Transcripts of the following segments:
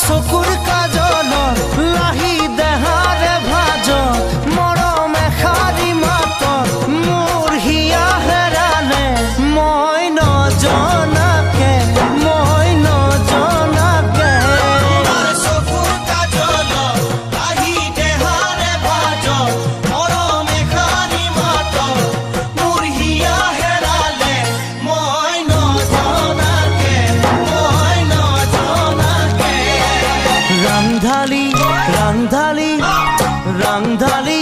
চকুৰ কাজলত লাহি দেহাৰে ভাজত মৰম এষাৰি মাতত মোৰ হিয়া হেৰালে মই নজনাকে চকুৰ কাজলত লাহি দেহাৰে ভাজত মৰম এষাৰি মাতত মোৰ হিয়া হেৰালে মই নজনাকে ৰাংধালি ৰাংধালি ৰাংধালি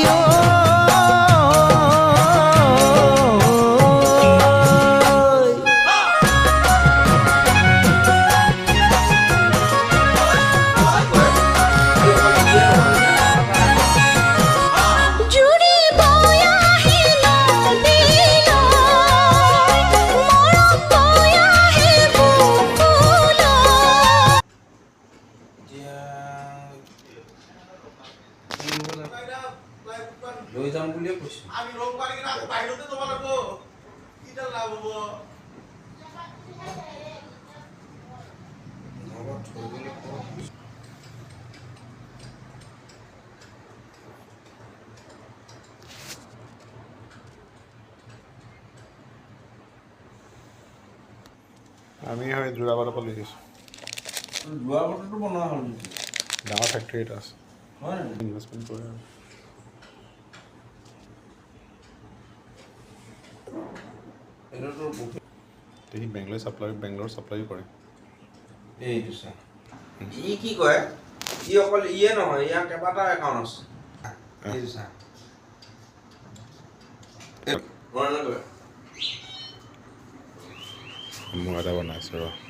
লৈ যাম বুলিয়ে কৈছো আমি লগ পালি কিনা বাহিৰতে যাব লাগিব কিটা লাভ হ'ব লগত থৈ গ'লে আমি হয় যোৰাবাটৰ পৰা লৈ গৈছোঁ যোৱাবাটতো বনোৱা হ'ল ডাঙৰ ফেক্টৰী এটা আছে হয় নে ইনভেষ্টমেণ্ট কৰে আৰু এইটোতো বহুত সি বেংগলোৰ ছাপ্লাই কৰে এইটো চা ই কি কয় ই অকল ইয়ে নহয় ইয়াৰ কেইবাটাও একাউণ্ট আছে এইটো চা মই এটা বনাইছোঁ ৰ